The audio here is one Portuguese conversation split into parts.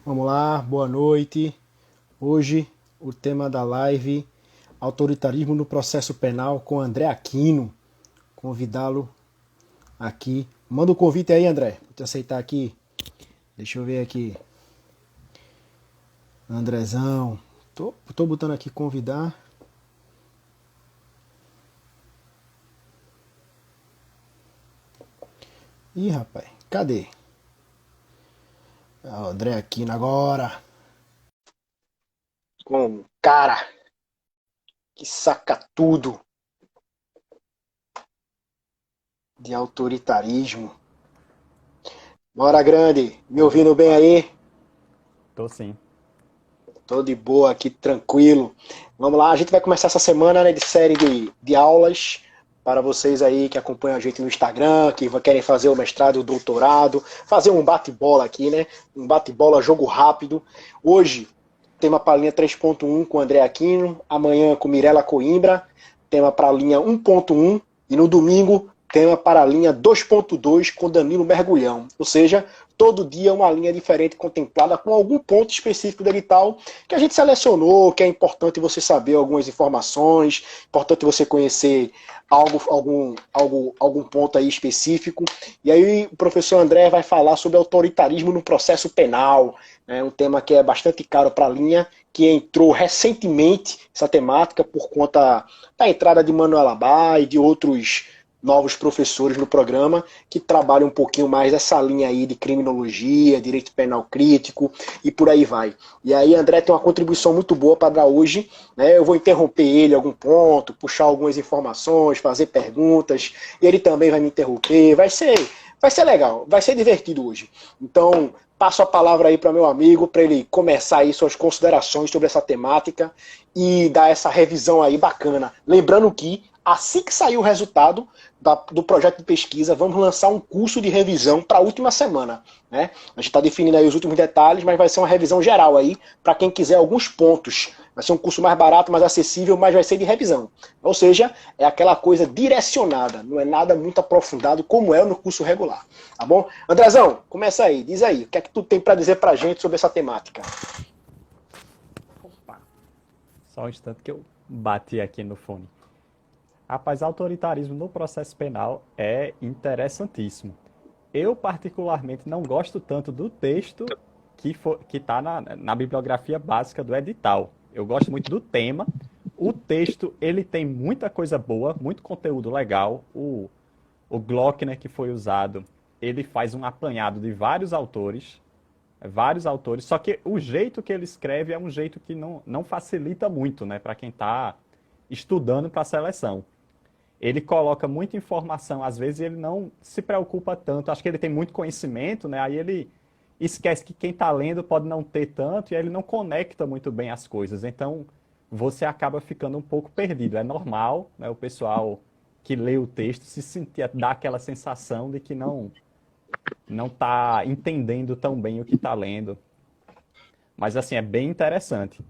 Vamos lá, boa noite. Hoje o tema da live: autoritarismo no processo penal com André Aquino. Convidá-lo aqui. Manda o convite aí, André. Vou te aceitar aqui. Deixa eu ver aqui. Andrezão. Tô botando aqui convidar. Ih, rapaz, cadê? Ah, o André Aquino agora. Com um cara que saca tudo de autoritarismo. Bora, grande. Me ouvindo bem Opa, aí? tô sim. Tô de boa aqui, tranquilo. Vamos lá, a gente vai começar essa semana, né, de série de aulas para vocês aí que acompanham a gente no Instagram, que querem fazer o mestrado e o doutorado, fazer um bate-bola aqui, né? Um bate-bola, jogo rápido. Hoje, tema para a linha 3.1 com André Aquino, amanhã com Mirela Coimbra, tema para a linha 1.1 e no domingo, tema para a linha 2.2 com Danilo Mergulhão. Ou seja, todo dia uma linha diferente contemplada com algum ponto específico do edital que a gente selecionou, que é importante você saber algumas informações, importante você conhecer algum ponto aí específico. E aí o professor André vai falar sobre autoritarismo no processo penal, né, um tema que é bastante caro para a linha, que entrou recentemente essa temática por conta da entrada de Manuel Abá e de outros novos professores no programa que trabalham um pouquinho mais essa linha aí de criminologia, direito penal crítico e por aí vai. E aí André tem uma contribuição muito boa para dar hoje, né? Eu vou interromper ele em algum ponto, puxar algumas informações, fazer perguntas, e ele também vai me interromper, vai ser legal, vai ser divertido hoje. Então, passo a palavra aí para meu amigo, para ele começar aí suas considerações sobre essa temática e dar essa revisão aí bacana. Lembrando que, assim que sair o resultado do projeto de pesquisa, vamos lançar um curso de revisão para a última semana. Né? A gente está definindo aí os últimos detalhes, mas vai ser uma revisão geral aí, para quem quiser alguns pontos. Vai ser um curso mais barato, mais acessível, mas vai ser de revisão. Ou seja, é aquela coisa direcionada, não é nada muito aprofundado como é no curso regular. Tá bom? Andrezão, começa aí, diz aí, o que é que tu tem para dizer pra gente sobre essa temática? Opa, só um instante que eu bati aqui no fone. Rapaz, autoritarismo no processo penal é interessantíssimo. Eu, particularmente, não gosto tanto do texto que está na bibliografia básica do edital. Eu gosto muito do tema. O texto, ele tem muita coisa boa, muito conteúdo legal. O Glockner que foi usado, ele faz um apanhado de vários autores, só que o jeito que ele escreve é um jeito que não facilita muito, né, para quem está estudando para a seleção. Ele coloca muita informação, às vezes ele não se preocupa tanto, acho que ele tem muito conhecimento, né, aí ele esquece que quem está lendo pode não ter tanto e aí ele não conecta muito bem as coisas, então você acaba ficando um pouco perdido. É normal, né, o pessoal que lê o texto se sentir, dá aquela sensação de que não está entendendo tão bem o que está lendo. Mas assim, é bem interessante.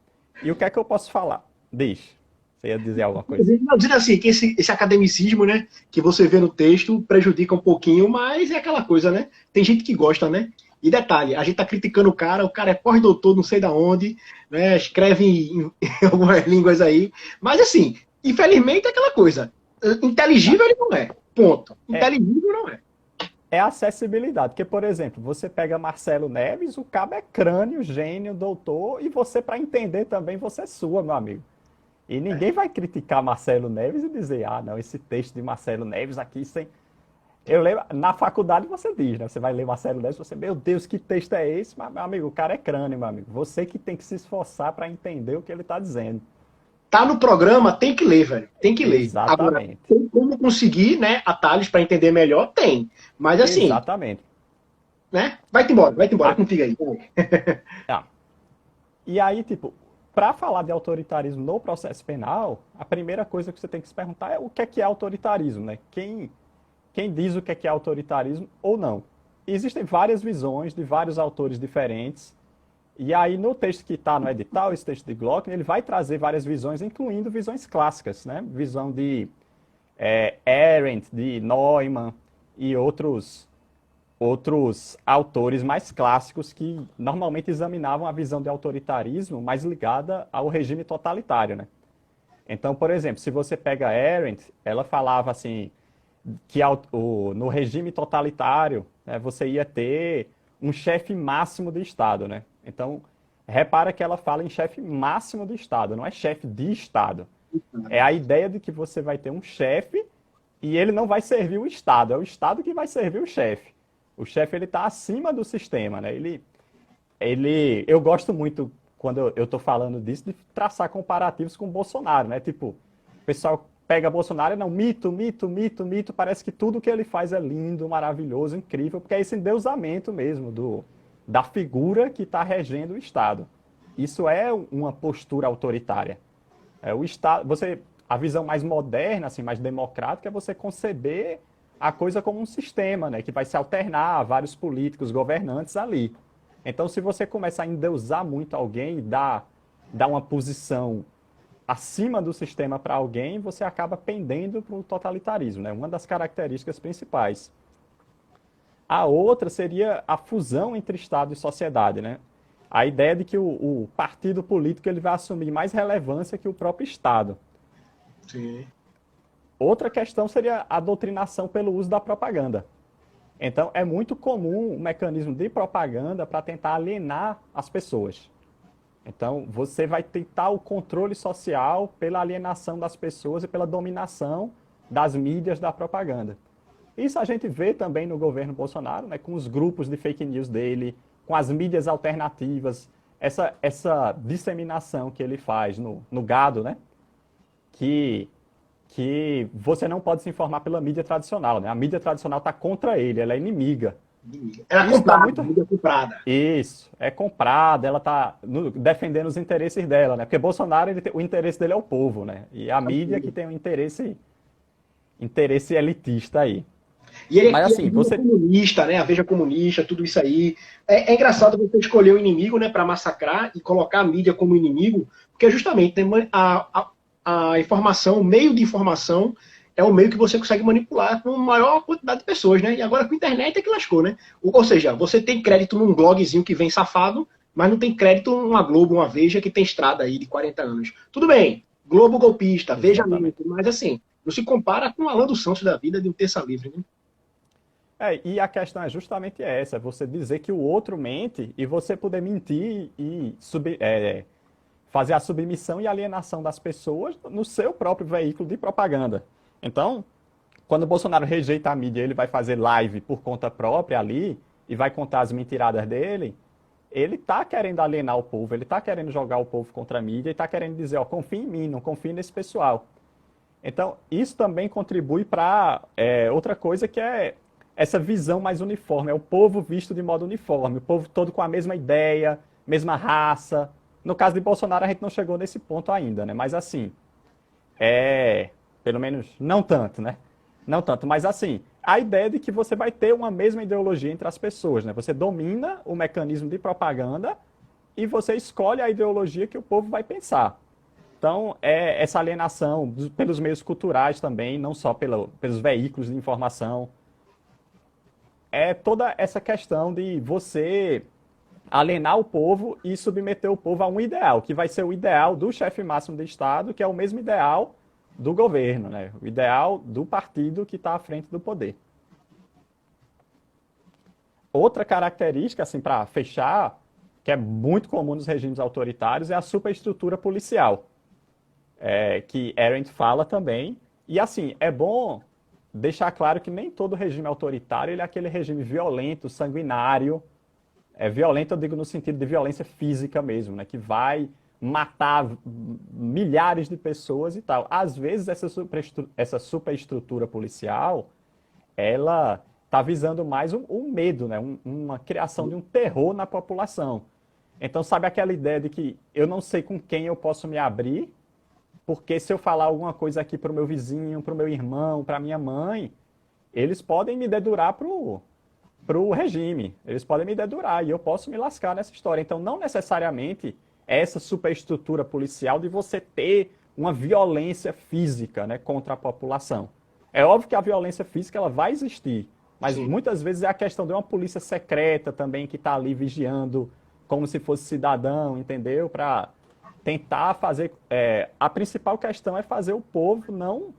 E o que é que eu posso falar? Diz. Você ia dizer alguma coisa? Não, dizendo assim, que esse academicismo, né, que você vê no texto prejudica um pouquinho, mas é aquela coisa, né? Tem gente que gosta, né? E detalhe, a gente tá criticando o cara é pós-doutor, não sei da onde, né? Escreve em algumas línguas aí, mas assim, infelizmente é aquela coisa. Não. Inteligível ele não é. Ponto. É, Inteligível não é. é acessibilidade. Porque, por exemplo, você pega Marcelo Neves, o cabo é crânio, gênio, doutor, e você, para entender também, você é sua, meu amigo. E ninguém vai criticar Marcelo Neves e dizer, ah, não, esse texto de Marcelo Neves aqui sem. Eu lembro, na faculdade você diz, né? Você vai ler Marcelo Neves, você, meu Deus, que texto é esse? Mas, meu amigo, o cara é crânio, meu amigo. Você que tem que se esforçar para entender o que ele está dizendo. Tá no programa, tem que ler, velho. Tem que ler. Agora, Exatamente. tem como conseguir, né, atalhos para entender melhor? Tem. Mas assim, Exatamente. né? Vai embora, Ah, contigo aí. ah. E aí, tipo, para falar de autoritarismo no processo penal, a primeira coisa que você tem que se perguntar é o que é autoritarismo, né? Quem diz o que é autoritarismo ou não. Existem várias visões de vários autores diferentes. E aí, no texto que está no edital, esse texto de Glockner, ele vai trazer várias visões, incluindo visões clássicas, né? Visão de Arendt, de Neumann e outros outros autores mais clássicos que normalmente examinavam a visão de autoritarismo mais ligada ao regime totalitário, né? Então, por exemplo, se você pega Arendt, ela falava assim que no regime totalitário, né, você ia ter um chefe máximo de Estado, né? Então, repara que ela fala em chefe máximo de Estado, não é chefe de Estado. É a ideia de que você vai ter um chefe e ele não vai servir o Estado, é o Estado que vai servir o chefe. O chefe ele está acima do sistema, né? Eu gosto muito quando eu estou falando disso de traçar comparativos com o Bolsonaro, né? Tipo, o pessoal pega Bolsonaro e não, mito, mito, mito, mito, parece que tudo que ele faz é lindo, maravilhoso, incrível, porque é esse endeusamento mesmo da figura que está regendo o Estado. Isso é uma postura autoritária. O Estado, a visão mais moderna, assim, mais democrática, é você conceber a coisa como um sistema, né, que vai se alternar a vários políticos, governantes ali. Então, se você começar a endeusar muito alguém e dar uma posição acima do sistema para alguém, você acaba pendendo para o totalitarismo, né? Uma das características principais. A outra seria a fusão entre Estado e sociedade, né? A ideia de que o partido político ele vai assumir mais relevância que o próprio Estado. Sim. Outra questão seria a doutrinação pelo uso da propaganda. Então, é muito comum o mecanismo de propaganda para tentar alienar as pessoas. Então, você vai tentar o controle social pela alienação das pessoas e pela dominação das mídias da propaganda. Isso a gente vê também no governo Bolsonaro, né, com os grupos de fake news dele, com as mídias alternativas, essa disseminação que ele faz no gado, né, que você não pode se informar pela mídia tradicional, né? A mídia tradicional está contra ele, ela é inimiga. Ela é comprada, mídia comprada. Isso, é comprada, ela está defendendo os interesses dela, né? Porque Bolsonaro, o interesse dele é o povo, né? E a mídia que tem um interesse elitista aí. E ele Mas assim, é comunista, né? A Veja Comunista, tudo isso aí. É engraçado você escolher o inimigo, né, para massacrar e colocar a mídia como inimigo, porque justamente né, a informação, o meio de informação é o meio que você consegue manipular com maior quantidade de pessoas, né? E agora com a internet é que lascou, né? Ou seja, você tem crédito num blogzinho que vem safado, mas não tem crédito numa Globo, uma Veja que tem estrada aí de 40 anos. Tudo bem, Globo golpista, Veja muito, mas assim, não se compara com o Alan dos Santos da vida de um Terça Livre, né? E a questão é justamente essa, você dizer que o outro mente e você poder mentir e fazer a submissão e alienação das pessoas no seu próprio veículo de propaganda. Então, quando o Bolsonaro rejeita a mídia, ele vai fazer live por conta própria ali e vai contar as mentiradas dele, ele está querendo alienar o povo, ele está querendo jogar o povo contra a mídia e está querendo dizer, ó, confia em mim, não confia nesse pessoal. Então, isso também contribui para outra coisa que é essa visão mais uniforme, é o povo visto de modo uniforme, o povo todo com a mesma ideia, mesma raça. No caso de Bolsonaro, a gente não chegou nesse ponto ainda, né? Mas assim, pelo menos não tanto, né? Não tanto, mas assim, a ideia de que você vai ter uma mesma ideologia entre as pessoas, né? Você domina o mecanismo de propaganda e você escolhe a ideologia que o povo vai pensar. Então, essa alienação pelos meios culturais também, não só pelos veículos de informação. É toda essa questão de você alienar o povo e submeter o povo a um ideal, que vai ser o ideal do chefe máximo do Estado, que é o mesmo ideal do governo, né? O ideal do partido que está à frente do poder. Outra característica, assim, para fechar, que é muito comum nos regimes autoritários, é a superestrutura policial, que Arendt fala também. E, assim, é bom deixar claro que nem todo regime autoritário ele é aquele regime violento, sanguinário. Violento, eu digo no sentido de violência física mesmo, né? Que vai matar milhares de pessoas e tal. Às vezes, essa superestrutura policial, ela está visando mais um medo, né? Uma criação de um terror na população. Então, sabe aquela ideia de que eu não sei com quem eu posso me abrir, porque se eu falar alguma coisa aqui para o meu vizinho, para o meu irmão, para a minha mãe, eles podem me dedurar para o regime. Eles podem me dedurar e eu posso me lascar nessa história. Então, não necessariamente essa superestrutura policial de você ter uma violência física, né, contra a população. É óbvio que a violência física ela vai existir, Mas Sim. muitas vezes é a questão de uma polícia secreta também que está ali vigiando como se fosse cidadão, entendeu? Para tentar fazer. A principal questão é fazer o povo não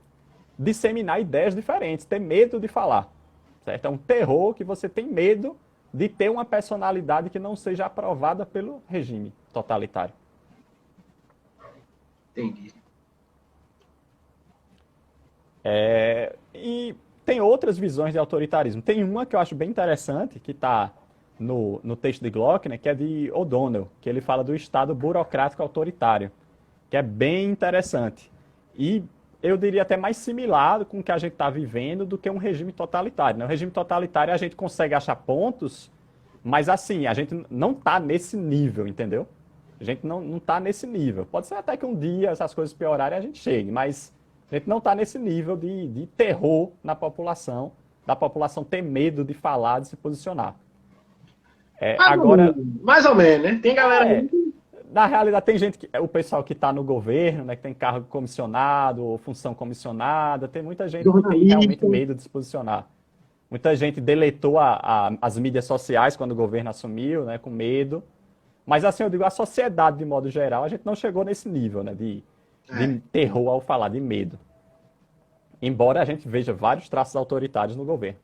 disseminar ideias diferentes, ter medo de falar. Certo? É um terror que você tem medo de ter uma personalidade que não seja aprovada pelo regime totalitário. Entendi. E tem outras visões de autoritarismo. Tem uma que eu acho bem interessante, que está no texto de Glock, né, que é de O'Donnell, que ele fala do Estado burocrático autoritário, que é bem interessante. E eu diria até mais similar com o que a gente está vivendo do que um regime totalitário. No regime totalitário a gente consegue achar pontos, mas assim, a gente não está nesse nível, entendeu? A gente não está nesse nível. Pode ser até que um dia essas coisas piorarem e a gente chegue, mas a gente não está nesse nível de terror na população, da população ter medo de falar, de se posicionar. Agora, Mais ou menos, né? Tem galera é, muito. na realidade tem gente, o pessoal que está no governo, né, que tem cargo comissionado ou função comissionada, tem muita gente que tem realmente Jornalista. medo de se posicionar. Muita gente deletou as mídias sociais quando o governo assumiu, né, com medo. Mas assim, eu digo, a sociedade, de modo geral, a gente não chegou nesse nível, né, de É. terror ao falar, de medo. Embora a gente veja vários traços autoritários no governo.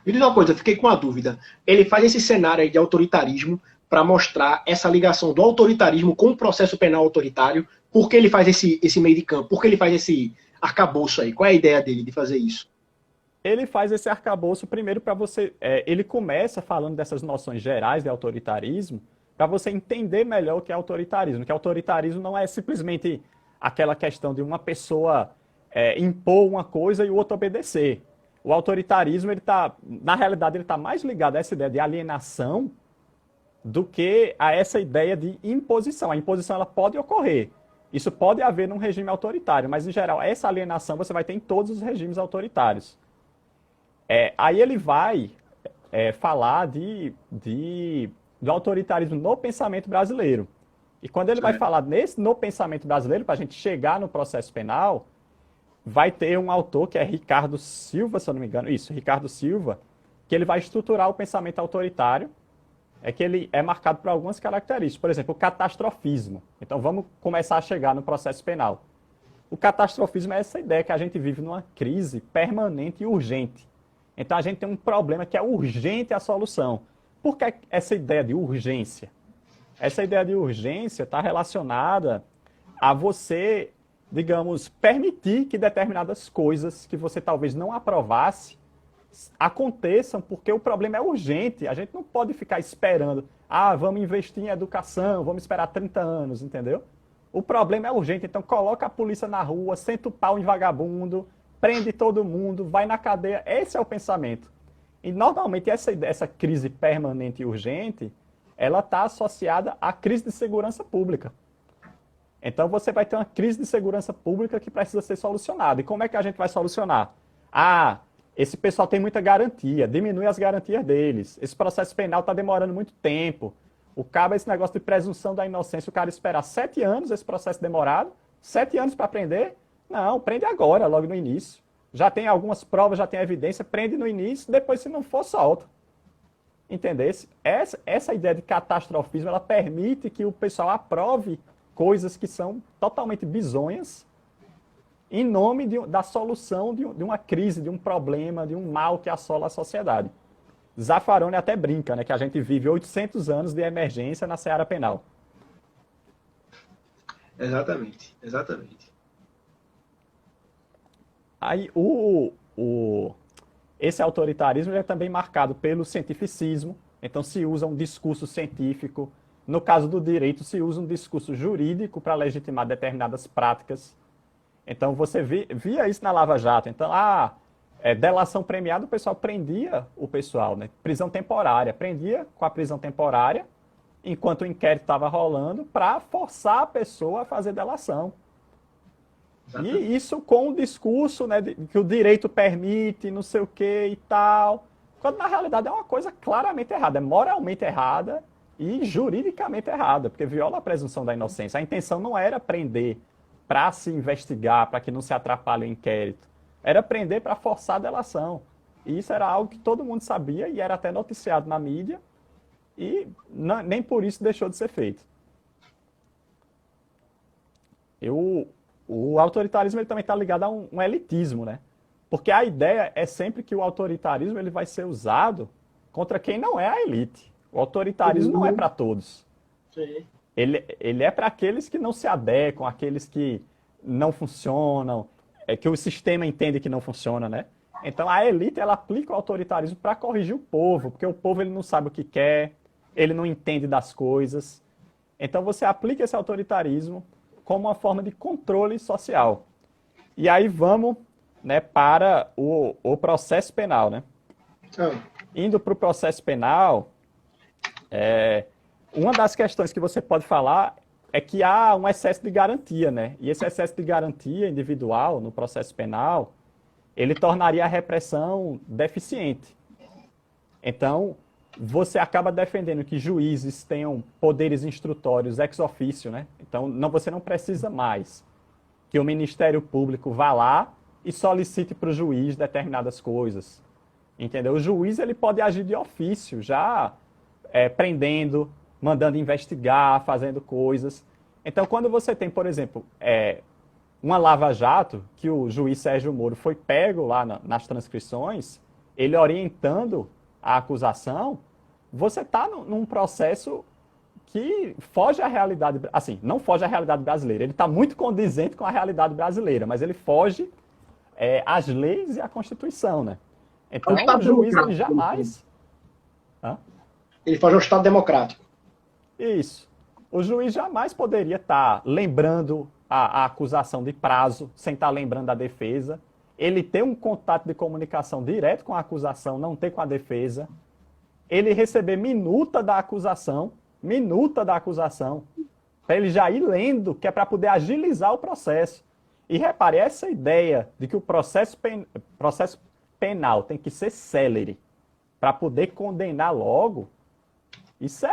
Me diz uma coisa, eu fiquei com uma dúvida. Ele faz esse cenário aí de autoritarismo para mostrar essa ligação do autoritarismo com o processo penal autoritário. Por que ele faz esse meio de campo? Por que ele faz esse arcabouço aí? Qual é a ideia dele de fazer isso? Ele faz esse arcabouço primeiro para você. Ele começa falando dessas noções gerais de autoritarismo para você entender melhor o que é autoritarismo. Que autoritarismo não é simplesmente aquela questão de uma pessoa impor uma coisa e o outro obedecer. O autoritarismo, na realidade, ele está mais ligado a essa ideia de alienação do que a essa ideia de imposição. A imposição ela pode ocorrer. Isso pode haver num regime autoritário, mas, em geral, essa alienação você vai ter em todos os regimes autoritários. Aí ele vai falar do autoritarismo no pensamento brasileiro. E quando ele vai Certo. falar no pensamento brasileiro, para a gente chegar no processo penal, vai ter um autor que é Ricardo Silva, se eu não me engano, isso, Ricardo Silva, que ele vai estruturar o pensamento autoritário, que ele é marcado por algumas características. Por exemplo, o catastrofismo. Então vamos começar a chegar no processo penal. O catastrofismo é essa ideia que a gente vive numa crise permanente e urgente. Então a gente tem um problema que é urgente a solução. Por que essa ideia de urgência? Essa ideia de urgência está relacionada a você, digamos, permitir que determinadas coisas que você talvez não aprovasse aconteçam, porque o problema é urgente. A gente não pode ficar esperando, vamos investir em educação, vamos esperar 30 anos, entendeu? O problema é urgente, então coloca a polícia na rua, senta o pau em vagabundo, prende todo mundo, vai na cadeia. Esse é o pensamento. E normalmente essa crise permanente e urgente, ela está associada à crise de segurança pública. Então você vai ter uma crise de segurança pública que precisa ser solucionada. E como é que a gente vai solucionar? Esse pessoal tem muita garantia, diminui as garantias deles. Esse processo penal está demorando muito tempo. Esse negócio de presunção da inocência, o cara esperar 7 anos esse processo demorado, 7 anos para prender? Não, prende agora, logo no início. Já tem algumas provas, já tem evidência, prende no início, depois se não for, solta. Entendesse? Essa ideia de catastrofismo, ela permite que o pessoal aprove coisas que são totalmente bizonhas em nome da solução de uma crise, de um problema, de um mal que assola a sociedade. Zaffaroni até brinca, né, que a gente vive 800 anos de emergência na seara penal. Exatamente, exatamente. Aí esse autoritarismo é também marcado pelo cientificismo, então se usa um discurso científico. No caso do direito, se usa um discurso jurídico para legitimar determinadas práticas. Então você via isso na Lava Jato. Então, delação premiada, o pessoal prendia o pessoal, né? Prisão temporária, prendia com a prisão temporária, enquanto o inquérito estava rolando, para forçar a pessoa a fazer delação. Exatamente. E isso com o discurso, né, que o direito permite, não sei o que e tal. Quando na realidade é uma coisa claramente errada, é moralmente errada e juridicamente errada, porque viola a presunção da inocência. A intenção não era prender para se investigar, para que não se atrapalhe o inquérito. Era prender para forçar a delação. E isso era algo que todo mundo sabia e era até noticiado na mídia e nem por isso deixou de ser feito. O autoritarismo ele também está ligado a um elitismo, né? Porque a ideia é sempre que o autoritarismo ele vai ser usado contra quem não é a elite. O autoritarismo não é para todos. Sim. Ele é para aqueles que não se adequam, aqueles que não funcionam, que o sistema entende que não funciona, né? Então a elite ela aplica o autoritarismo para corrigir o povo, porque o povo ele não sabe o que quer, ele não entende das coisas. Então você aplica esse autoritarismo como uma forma de controle social. E aí vamos, né, para o processo penal, né? Indo para o processo penal, uma das questões que você pode falar é que há um excesso de garantia, né? E esse excesso de garantia individual no processo penal, ele tornaria a repressão deficiente. Então, você acaba defendendo que juízes tenham poderes instrutórios ex officio, né? Então, você não precisa mais que o Ministério Público vá lá e solicite para o juiz determinadas coisas. Entendeu? O juiz ele pode agir de ofício, já prendendo, mandando investigar, fazendo coisas. Então, quando você tem, por exemplo, uma lava-jato, que o juiz Sérgio Moro foi pego lá nas transcrições, ele orientando a acusação, você está num processo que foge à realidade, assim, não foge à realidade brasileira, ele está muito condizente com a realidade brasileira, mas ele foge às leis e à Constituição, né? Então, o juiz, ele jamais... Ele foge ao Estado democrático. Isso. O juiz jamais poderia estar lembrando a acusação de prazo, sem estar lembrando a defesa. Ele ter um contato de comunicação direto com a acusação, não ter com a defesa. Ele receber minuta da acusação, para ele já ir lendo, que é para poder agilizar o processo. E repare, essa ideia de que o processo penal tem que ser célere para poder condenar logo, isso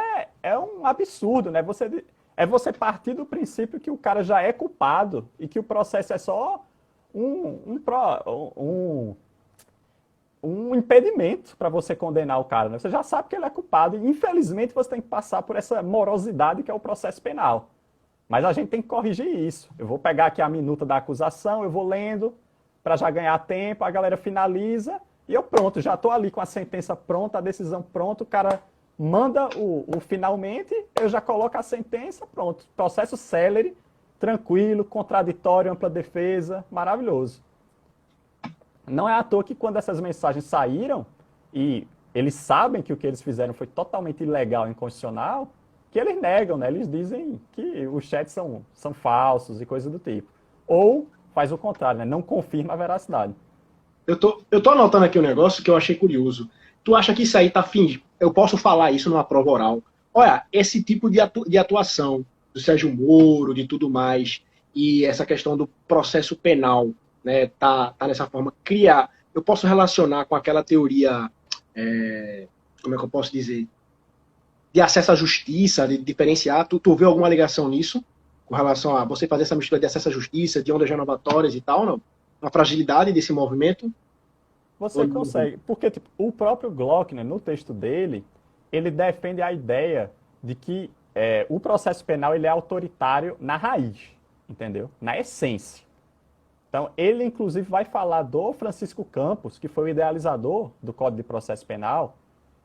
é um absurdo, né? Você partir do princípio que o cara já é culpado e que o processo é só um impedimento para você condenar o cara, né? Você já sabe que ele é culpado e, infelizmente, você tem que passar por essa morosidade que é o processo penal. Mas a gente tem que corrigir isso. Eu vou pegar aqui a minuta da acusação, eu vou lendo para já ganhar tempo, a galera finaliza e eu pronto, já estou ali com a sentença pronta, a decisão pronta, o cara manda o finalmente, eu já coloco a sentença, pronto. Processo célere, tranquilo, contraditório, ampla defesa, maravilhoso. Não é à toa que quando essas mensagens saíram, e eles sabem que o que eles fizeram foi totalmente ilegal e inconstitucional, que eles negam, né? Eles dizem que os chats são falsos e coisa do tipo. Ou faz o contrário, né? Não confirma a veracidade. Eu tô anotando aqui um negócio que eu achei curioso. Tu acha que isso aí tá fingindo? Eu posso falar isso numa prova oral. Olha, esse tipo de atuação do Sérgio Moro, de tudo mais, e essa questão do processo penal, né, tá nessa forma, criar. Eu posso relacionar com aquela teoria, como é que eu posso dizer? De acesso à justiça, de diferenciar. Tu vê alguma ligação nisso? Com relação a você fazer essa mistura de acesso à justiça, de ondas renovatórias e tal, não? Uma fragilidade desse movimento? Você consegue, porque tipo, o próprio Glockner, no texto dele, ele defende a ideia de que o processo penal ele é autoritário na raiz, entendeu? Na essência. Então, ele inclusive vai falar do Francisco Campos, que foi o idealizador do Código de Processo Penal,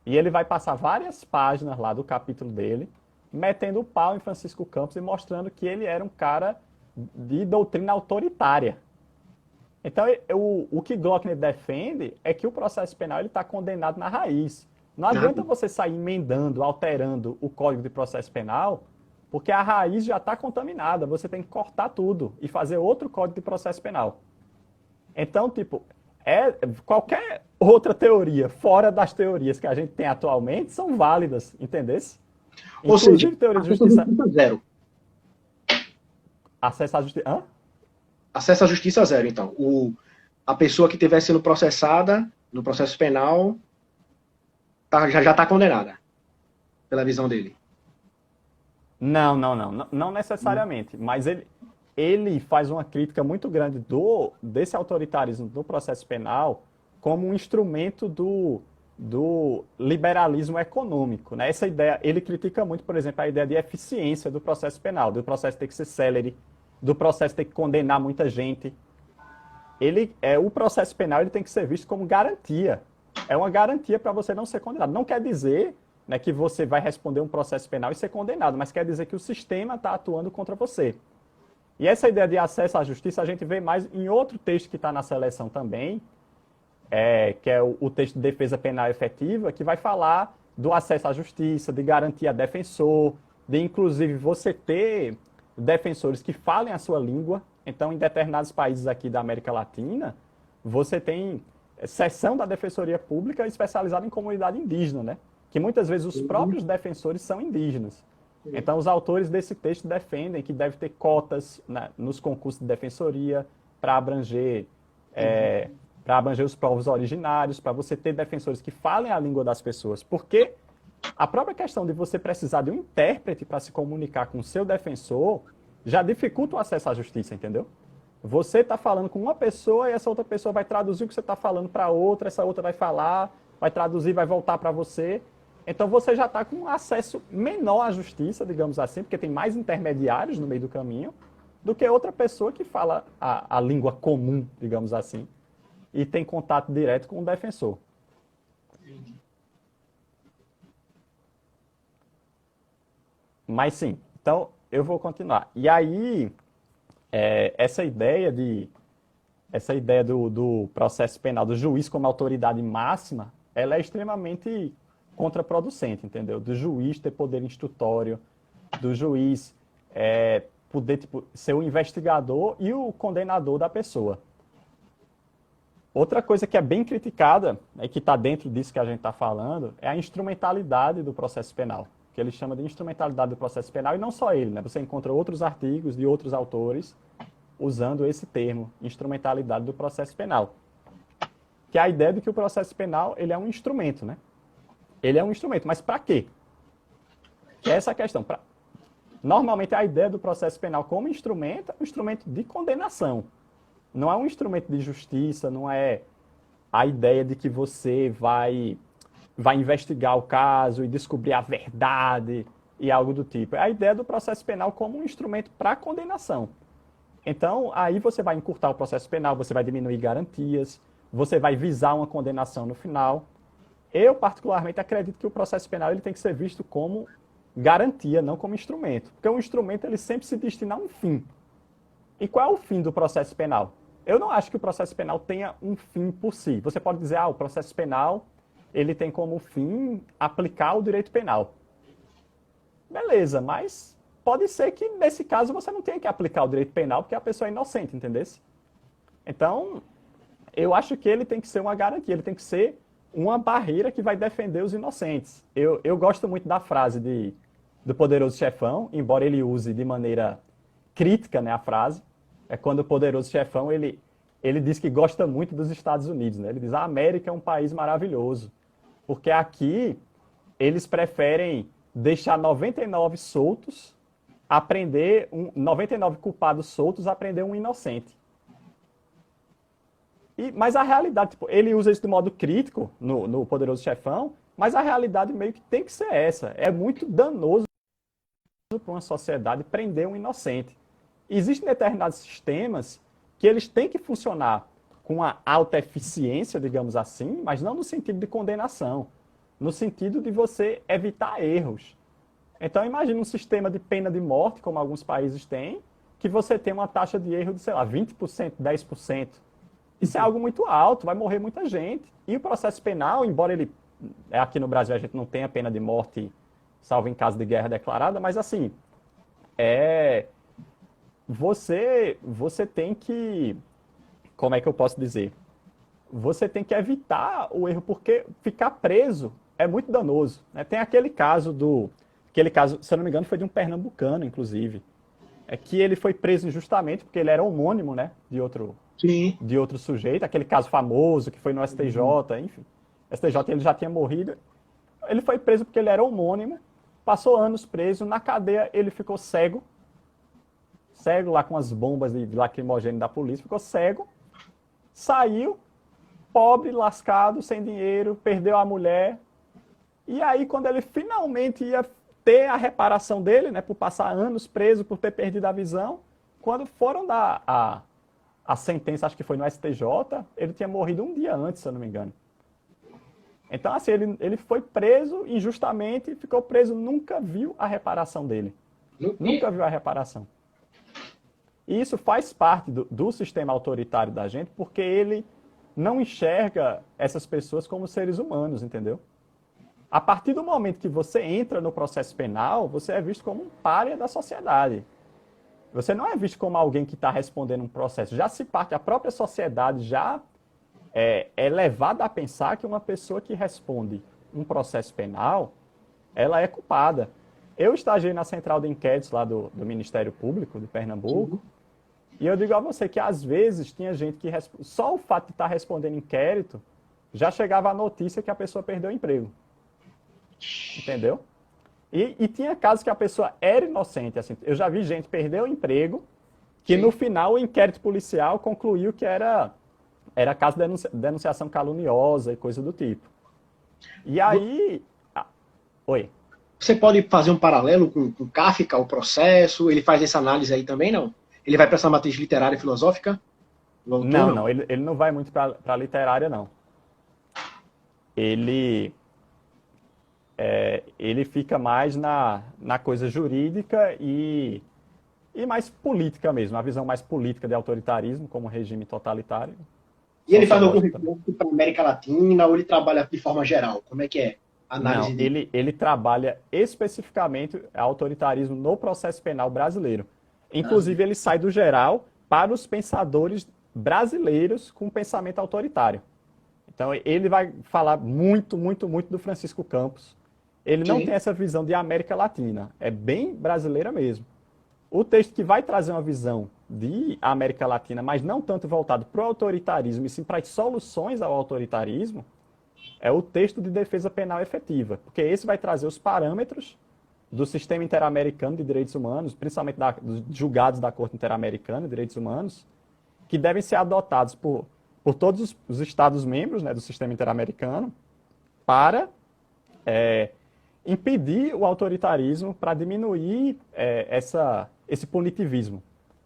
e ele vai passar várias páginas lá do capítulo dele, metendo o pau em Francisco Campos e mostrando que ele era um cara de doutrina autoritária. Então, o que Glockner defende é que o processo penal está condenado na raiz. Não adianta você sair emendando, alterando o Código de Processo Penal, porque a raiz já está contaminada. Você tem que cortar tudo e fazer outro Código de Processo Penal. Então, tipo, qualquer outra teoria, fora das teorias que a gente tem atualmente, são válidas, entendesse? Ou seja, teoria de justiça zero. Acesso à justiça... Hã? Acesso à justiça zero, então. A pessoa que estiver sendo processada no processo penal já está condenada, pela visão dele. Não necessariamente. Mas ele faz uma crítica muito grande desse autoritarismo do processo penal, como um instrumento do liberalismo econômico, né? Essa ideia, ele critica muito, por exemplo, a ideia de eficiência do processo penal, do processo ter que ser célere, do processo ter que condenar muita gente. O processo penal ele tem que ser visto como garantia. É uma garantia para você não ser condenado. Não quer dizer, né, que você vai responder um processo penal e ser condenado, mas quer dizer que o sistema está atuando contra você. E essa ideia de acesso à justiça a gente vê mais em outro texto que está na seleção também, que é o texto de defesa penal efetiva, que vai falar do acesso à justiça, de garantir a defensor, de inclusive você ter defensores que falem a sua língua. Então, em determinados países aqui da América Latina, você tem seção da Defensoria Pública especializada em comunidade indígena, né? Que muitas vezes os próprios defensores são indígenas. Então, os autores desse texto defendem que deve ter cotas, né, nos concursos de defensoria para abranger os povos originários, para você ter defensores que falem a língua das pessoas. Porque a própria questão de você precisar de um intérprete para se comunicar com o seu defensor já dificulta o acesso à justiça, entendeu? Você está falando com uma pessoa e essa outra pessoa vai traduzir o que você está falando para outra, essa outra vai falar, vai traduzir, vai voltar para você. Então você já está com um acesso menor à justiça, digamos assim, porque tem mais intermediários no meio do caminho do que outra pessoa que fala a língua comum, digamos assim, e tem contato direto com o defensor. Mas sim, então eu vou continuar. E aí, essa ideia do processo penal, do juiz como autoridade máxima, ela é extremamente contraproducente, entendeu? Do juiz ter poder instrutório, do juiz poder ser o investigador e o condenador da pessoa. Outra coisa que é bem criticada, e que está dentro disso que a gente está falando, é a instrumentalidade do processo penal, que ele chama de instrumentalidade do processo penal, e não só ele, né? Você encontra outros artigos de outros autores usando esse termo, instrumentalidade do processo penal. Que é a ideia de que o processo penal ele é um instrumento, né? Ele é um instrumento, mas para quê? Que é essa a questão. Normalmente a ideia do processo penal como instrumento é um instrumento de condenação. Não é um instrumento de justiça, não é a ideia de que você vai investigar o caso e descobrir a verdade e algo do tipo. É a ideia do processo penal como um instrumento para condenação. Então, aí você vai encurtar o processo penal, você vai diminuir garantias, você vai visar uma condenação no final. Eu, particularmente, acredito que o processo penal ele tem que ser visto como garantia, não como instrumento. Porque o instrumento ele sempre se destina a um fim. E qual é o fim do processo penal? Eu não acho que o processo penal tenha um fim por si. Você pode dizer, o processo penal ele tem como fim aplicar o direito penal. Beleza, mas pode ser que nesse caso você não tenha que aplicar o direito penal porque a pessoa é inocente, entendeu? Então, eu acho que ele tem que ser uma garantia, ele tem que ser uma barreira que vai defender os inocentes. Eu gosto muito da frase do Poderoso Chefão, embora ele use de maneira crítica, né, a frase. É quando o Poderoso Chefão ele diz que gosta muito dos Estados Unidos, né? Ele diz a América é um país maravilhoso, porque aqui eles preferem deixar 99 soltos, 99 culpados soltos, aprender um inocente. Mas a realidade, ele usa isso de modo crítico no Poderoso Chefão, mas a realidade meio que tem que ser essa. É muito danoso para uma sociedade prender um inocente. Existem determinados sistemas que eles têm que funcionar com uma alta eficiência, digamos assim, mas não no sentido de condenação, no sentido de você evitar erros. Então, imagine um sistema de pena de morte, como alguns países têm, que você tem uma taxa de erro de, 20%, 10%. Isso é algo muito alto, vai morrer muita gente. E o processo penal, embora ele... Aqui no Brasil a gente não tenha pena de morte, salvo em caso de guerra declarada, mas assim, você tem que... Como é que eu posso dizer? Você tem que evitar o erro, porque ficar preso é muito danoso, né? Tem aquele caso, se eu não me engano, foi de um pernambucano, inclusive, que ele foi preso injustamente porque ele era homônimo, né, de outro sujeito, aquele caso famoso que foi no STJ, enfim. STJ ele já tinha morrido. Ele foi preso porque ele era homônimo, passou anos preso, na cadeia ele ficou cego lá com as bombas de lacrimogêneo da polícia, ficou cego, saiu, pobre, lascado, sem dinheiro, perdeu a mulher. E aí, quando ele finalmente ia ter a reparação dele, né, por passar anos preso, por ter perdido a visão, quando foram dar a sentença, acho que foi no STJ, ele tinha morrido um dia antes, se eu não me engano. Então, assim, ele foi preso injustamente, ficou preso, nunca viu a reparação dele. Nunca viu a reparação. E isso faz parte do sistema autoritário da gente, porque ele não enxerga essas pessoas como seres humanos, entendeu? A partir do momento que você entra no processo penal, você é visto como um pária da sociedade. Você não é visto como alguém que está respondendo um processo. Já se parte, a própria sociedade já é levada a pensar que uma pessoa que responde um processo penal, ela é culpada. Eu estagiei na central de inquéritos lá do Ministério Público de Pernambuco, e eu digo a você que às vezes tinha gente que só o fato de estar respondendo inquérito já chegava a notícia que a pessoa perdeu o emprego. Entendeu? E tinha casos que a pessoa era inocente. Assim, eu já vi gente perder o emprego, que no final o inquérito policial concluiu que era caso de denunciação caluniosa e coisa do tipo. E aí... Oi. Você pode fazer um paralelo com Kafka, o processo? Ele faz essa análise aí também, não? Ele vai para essa matriz literária e filosófica? Não, ele não vai muito para a literária, não. Ele fica mais na coisa jurídica e mais política mesmo, a visão mais política de autoritarismo como regime totalitário. E ele faz algum recurso para a América Latina ou ele trabalha de forma geral? Como é que é a análise dele? Ele trabalha especificamente autoritarismo no processo penal brasileiro. Inclusive, ele sai do geral para os pensadores brasileiros com pensamento autoritário. Então, ele vai falar muito, muito, muito do Francisco Campos. Ele não tem essa visão de América Latina. É bem brasileira mesmo. O texto que vai trazer uma visão de América Latina, mas não tanto voltado para o autoritarismo, e sim para as soluções ao autoritarismo, é o texto de defesa penal efetiva. Porque esse vai trazer os parâmetros do sistema interamericano de direitos humanos, principalmente dos julgados da Corte Interamericana de Direitos Humanos, que devem ser adotados por todos os Estados-membros, né, do sistema interamericano para impedir o autoritarismo, para diminuir esse punitivismo,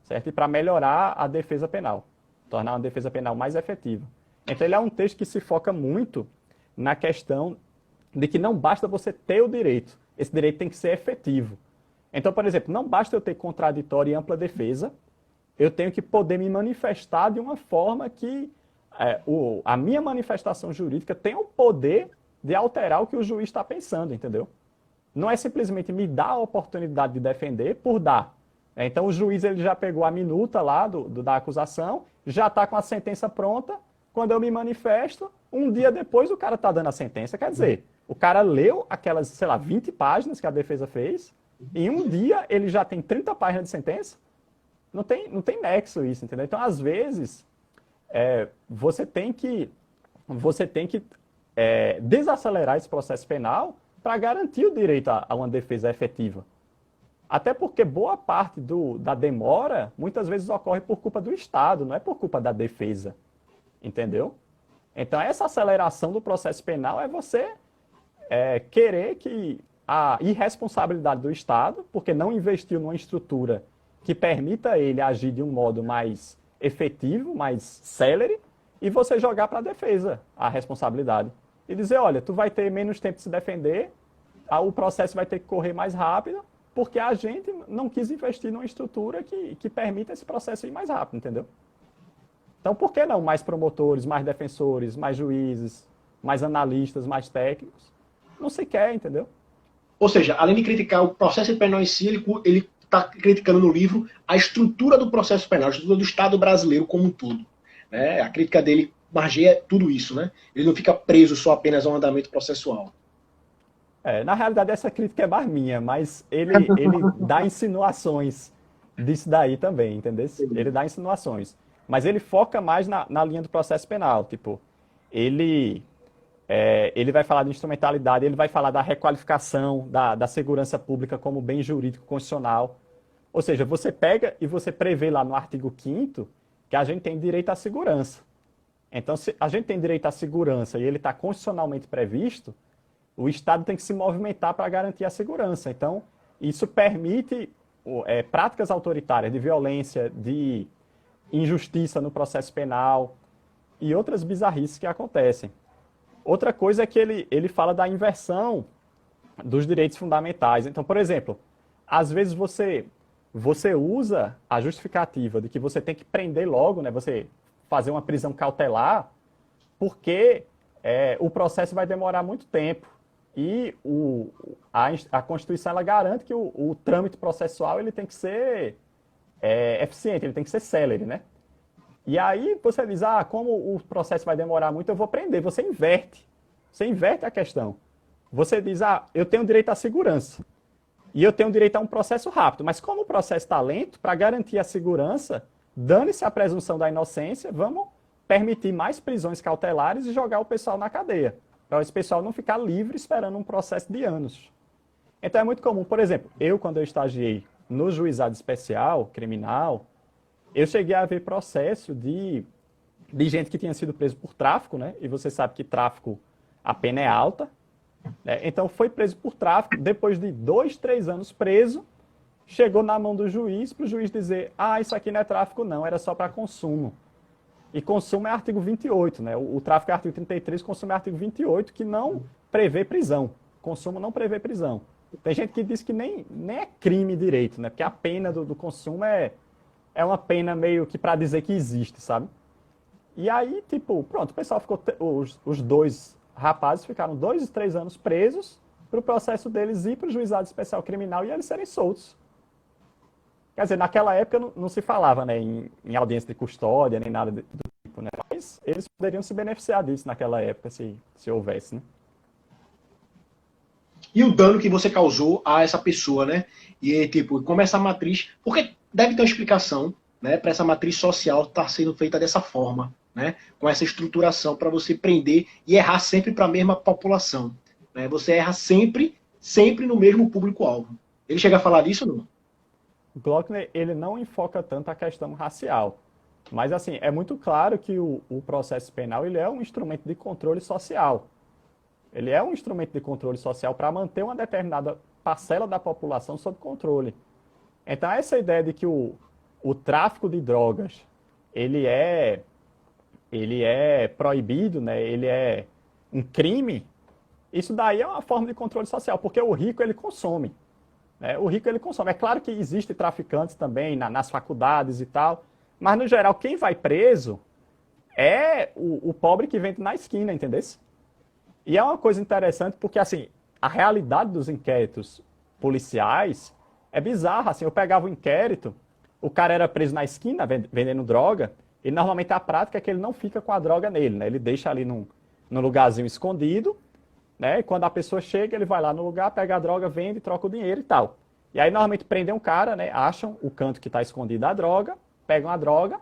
certo? E para melhorar a defesa penal, tornar uma defesa penal mais efetiva. Então, ele é um texto que se foca muito na questão de que não basta você ter o direito, esse direito tem que ser efetivo. Então, por exemplo, não basta eu ter contraditória e ampla defesa, eu tenho que poder me manifestar de uma forma que a minha manifestação jurídica tem o poder de alterar o que o juiz está pensando, entendeu? Não é simplesmente me dar a oportunidade de defender por dar. Então, o juiz ele já pegou a minuta lá da acusação, já está com a sentença pronta, quando eu me manifesto, um dia depois o cara está dando a sentença, quer dizer, o cara leu aquelas, sei lá, 20 páginas que a defesa fez, e em um dia ele já tem 30 páginas de sentença. Não tem nexo isso, entendeu? Então, às vezes, você tem que desacelerar esse processo penal para garantir o direito a uma defesa efetiva. Até porque boa parte da demora, muitas vezes ocorre por culpa do Estado, não é por culpa da defesa, entendeu? Então, essa aceleração do processo penal é você querer que a irresponsabilidade do Estado, porque não investiu numa estrutura que permita ele agir de um modo mais efetivo, mais célere, e você jogar para a defesa a responsabilidade. E dizer, olha, tu vai ter menos tempo de se defender, o processo vai ter que correr mais rápido, porque a gente não quis investir numa estrutura que permita esse processo ir mais rápido, entendeu? Então, por que não mais promotores, mais defensores, mais juízes, mais analistas, mais técnicos? Não se quer, entendeu? Ou seja, além de criticar o processo penal em si, ele está criticando no livro a estrutura do processo penal, a estrutura do Estado brasileiro como um todo. Né? A crítica dele margeia tudo isso, né? Ele não fica preso só apenas ao andamento processual. Na realidade, essa crítica é mais minha, mas ele dá insinuações disso daí também, entendeu? Ele dá insinuações. Mas ele foca mais na linha do processo penal. Tipo, ele vai falar de instrumentalidade, ele vai falar da requalificação da segurança pública como bem jurídico constitucional. Ou seja, você pega e você prevê lá no artigo 5º que a gente tem direito à segurança. Então, se a gente tem direito à segurança e ele está constitucionalmente previsto, o Estado tem que se movimentar para garantir a segurança. Então, isso permite práticas autoritárias de violência, de injustiça no processo penal e outras bizarrices que acontecem. Outra coisa é que ele fala da inversão dos direitos fundamentais. Então, por exemplo, às vezes você usa a justificativa de que você tem que prender logo, né? Você fazer uma prisão cautelar, porque o processo vai demorar muito tempo. E a Constituição ela garante que o trâmite processual ele tem que ser eficiente, ele tem que ser célere, né? E aí você diz, como o processo vai demorar muito, eu vou prender. Você inverte a questão. Você diz, eu tenho direito à segurança. E eu tenho direito a um processo rápido. Mas como o processo está lento, para garantir a segurança, dane-se a presunção da inocência, vamos permitir mais prisões cautelares e jogar o pessoal na cadeia. Para esse pessoal não ficar livre esperando um processo de anos. Então é muito comum, por exemplo, quando eu estagiei no juizado especial, criminal, eu cheguei a ver processo de gente que tinha sido preso por tráfico, né? E você sabe que tráfico, a pena é alta. Né? Então foi preso por tráfico, depois de 2, 3 anos preso, chegou na mão do juiz, para o juiz dizer, isso aqui não é tráfico não, era só para consumo. E consumo é artigo 28, né? O tráfico é artigo 33, consumo é artigo 28, que não prevê prisão. Consumo não prevê prisão. Tem gente que diz que nem é crime direito, né? Porque a pena do consumo é uma pena meio que para dizer que existe, sabe? E aí, pronto, o pessoal ficou... Os dois rapazes ficaram 2, 3 anos presos para o processo deles ir para o juizado especial criminal e eles serem soltos. Quer dizer, naquela época não se falava, né, em audiência de custódia, nem nada do tipo, né? Mas eles poderiam se beneficiar disso naquela época, se houvesse, né? E o dano que você causou a essa pessoa, né? E, como essa matriz... Porque deve ter uma explicação, né, para essa matriz social estar sendo feita dessa forma, né? Com essa estruturação para você prender e errar sempre para a mesma população. Né? Você erra sempre no mesmo público-alvo. Ele chega a falar disso ou não? O Glockner, ele não enfoca tanto a questão racial. Mas, assim, é muito claro que o processo penal ele é um instrumento de controle social. Ele é um instrumento de controle social para manter uma determinada parcela da população sob controle. Então, essa ideia de que o tráfico de drogas ele é proibido, né? Ele é um crime, isso daí é uma forma de controle social, porque o rico ele consome. O rico ele consome. É claro que existem traficantes também nas faculdades e tal, mas no geral quem vai preso é o pobre que vende na esquina, entendeu? E é uma coisa interessante porque assim, a realidade dos inquéritos policiais é bizarra. Assim, eu pegava o inquérito, o cara era preso na esquina vendendo droga, e normalmente a prática é que ele não fica com a droga nele, né? Ele deixa ali num lugarzinho escondido, né? E quando a pessoa chega, ele vai lá no lugar, pega a droga, vende, troca o dinheiro e tal. E aí normalmente prendem um cara, né? Acham o canto que está escondido a droga, pegam a droga,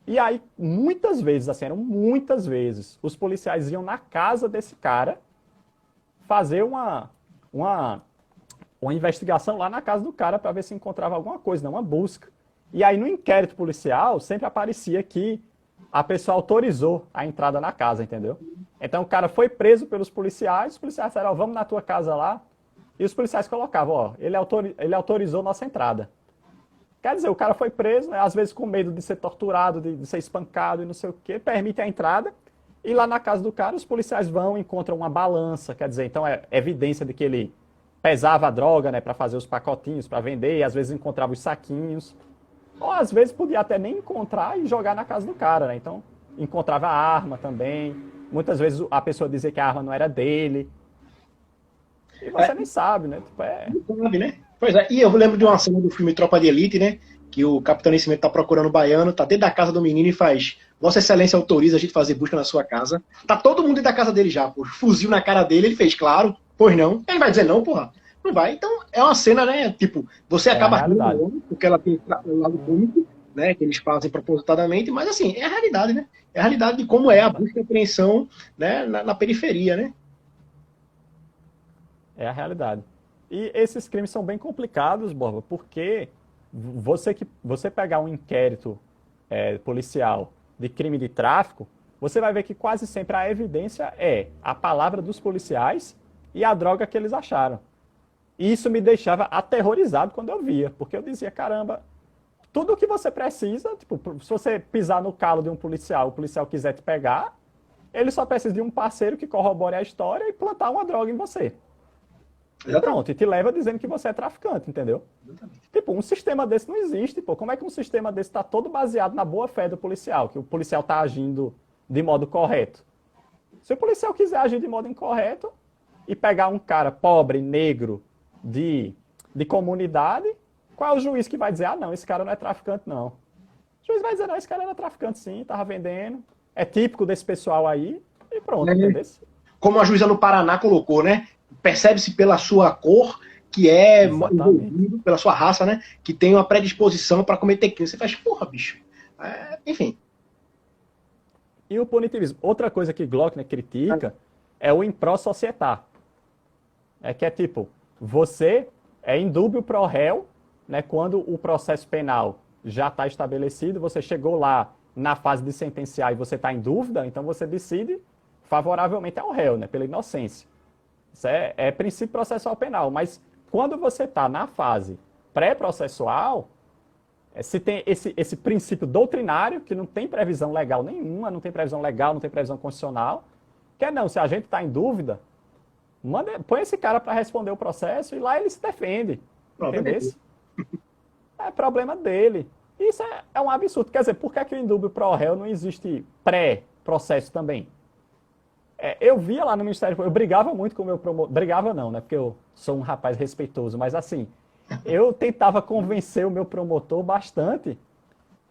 e aí muitas vezes, assim, eram muitas vezes, os policiais iam na casa desse cara fazer uma investigação lá na casa do cara para ver se encontrava alguma coisa, né? Uma busca. E aí no inquérito policial sempre aparecia que a pessoa autorizou a entrada na casa, entendeu? Então o cara foi preso pelos policiais, os policiais disseram, vamos na tua casa lá, e os policiais colocavam, ele autorizou nossa entrada. Quer dizer, o cara foi preso, né, às vezes com medo de ser torturado, de ser espancado e não sei o quê, permite a entrada, e lá na casa do cara os policiais vão, encontram uma balança, quer dizer, então é evidência de que ele pesava a droga, né, para fazer os pacotinhos, para vender, e às vezes encontrava os saquinhos, ou às vezes podia até nem encontrar e jogar na casa do cara, né, então encontrava a arma também, muitas vezes a pessoa dizia que a arma não era dele, e você nem sabe, né, Não sabe, né? Pois é, e eu lembro de uma cena do filme Tropa de Elite, né, que o Capitão Nascimento tá procurando o baiano, tá dentro da casa do menino e faz, Vossa Excelência autoriza a gente fazer busca na sua casa, tá todo mundo dentro da casa dele já, pô, fuzil na cara dele, ele fez, claro, pois não, ele vai dizer não, porra, não vai, então é uma cena, né, você acaba rindo, porque ela tem o lado cômico, né, que eles fazem propositadamente, mas assim, é a realidade, né, é a realidade de como é a busca e apreensão, né, na periferia, né. É a realidade. E esses crimes são bem complicados, Borba, porque você pegar um inquérito policial de crime de tráfico, você vai ver que quase sempre a evidência é a palavra dos policiais e a droga que eles acharam. E isso me deixava aterrorizado quando eu via, porque eu dizia, caramba, tudo o que você precisa, tipo, se você pisar no calo de um policial, o policial quiser te pegar, ele só precisa de um parceiro que corrobore a história e plantar uma droga em você. E pronto, e te leva dizendo que você é traficante, entendeu? Exatamente. Tipo, um sistema desse não existe, pô. Como é que um sistema desse está todo baseado na boa-fé do policial, que o policial está agindo de modo correto? Se o policial quiser agir de modo incorreto e pegar um cara pobre, negro, de comunidade, qual é o juiz que vai dizer, ah, não, esse cara não é traficante, não? O juiz vai dizer, não, esse cara era traficante sim, tava vendendo, é típico desse pessoal aí, e pronto, entendeu? Como a juíza no Paraná colocou, né? Percebe-se pela sua cor que é envolvido, pela sua raça, né? Que tem uma predisposição para cometer crime. Você faz, porra, bicho. Enfim. E o punitivismo. Outra coisa que Glockner critica é o in pro società. É que é tipo, você é indúbio pro réu, né? Quando o processo penal já está estabelecido, você chegou lá na fase de sentenciar e você está em dúvida, então você decide favoravelmente ao réu, né? Pela inocência. Isso é princípio processual penal, mas quando você está na fase pré-processual, se tem esse princípio doutrinário, que não tem previsão legal nenhuma, não tem previsão legal, não tem previsão constitucional, que não, se a gente está em dúvida, põe esse cara para responder o processo e lá ele se defende. Entendeu? É problema dele. Isso é um absurdo. Quer dizer, por que o indúbio pro réu não existe pré-processo também? Eu via lá no Ministério Público, eu brigava muito com o meu promotor, brigava não, né, porque eu sou um rapaz respeitoso, mas assim, eu tentava convencer o meu promotor bastante.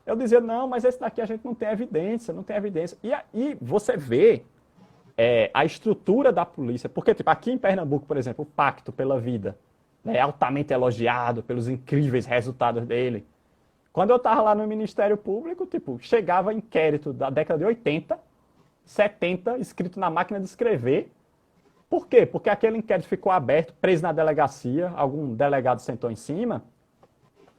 Eu dizia, não, mas esse daqui a gente não tem evidência, não tem evidência. E aí você vê a estrutura da polícia, porque tipo, aqui em Pernambuco, por exemplo, o Pacto pela Vida, né, é altamente elogiado pelos incríveis resultados dele. Quando eu estava lá no Ministério Público, tipo, chegava inquérito da década de 80, 70, escrito na máquina de escrever. Por quê? Porque aquele inquérito ficou aberto, preso na delegacia, algum delegado sentou em cima,